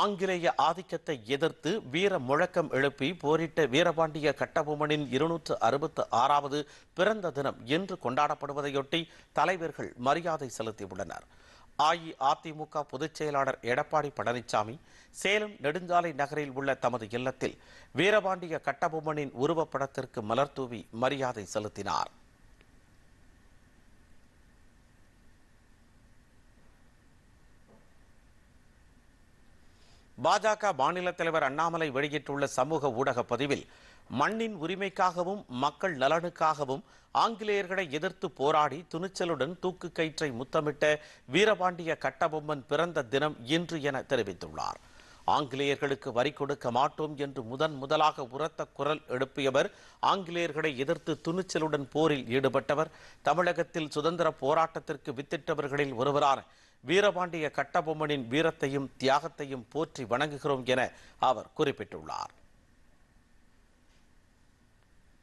ஆங்கிலேய ஆதிக்கத்தை எதிர்த்து வீர முழக்கம் எழுப்பி போரிட்ட வீரபாண்டிய கட்டபொம்மனின் 266வது பிறந்த தினம் இன்று கொண்டாடப்படுவதையொட்டி தலைவர்கள் மரியாதை செலுத்தியுள்ளனர். அஇஅதிமுக பொதுச் செயலாளர் எடப்பாடி பழனிசாமி சேலம் நெடுஞ்சாலை நகரில் உள்ள தமது இல்லத்தில் வீரபாண்டிய கட்டபொம்மனின் உருவப்படத்திற்கு மலர்தூவி மரியாதை செலுத்தினார். பாஜக மாநில தலைவர் அண்ணாமலை வெளியிட்டுள்ள சமூக ஊடக பதிவில், மண்ணின் உரிமைக்காகவும் மக்கள் நலனுக்காகவும் ஆங்கிலேயர்களை எதிர்த்து போராடி துணிச்சலுடன் தூக்கு கயிற்றை முத்தமிட்ட வீரபாண்டிய கட்டபொம்மன் பிறந்த தினம் இன்று என தெரிவித்துள்ளார். ஆங்கிலேயர்களுக்கு வரி கொடுக்க மாட்டோம் என்று முதலாக உரத்த குரல் எழுப்பியவர், ஆங்கிலேயர்களை எதிர்த்து துணிச்சலுடன் போரில் ஈடுபட்டவர், தமிழகத்தில் சுதந்திர போராட்டத்திற்கு வித்திட்டவர்களில் ஒருவரான வீரபாண்டிய கட்டபொம்மனின் வீரத்தையும் தியாகத்தையும் போற்றி வணங்குகிறோம் என அவர் குறிப்பிட்டுள்ளார்.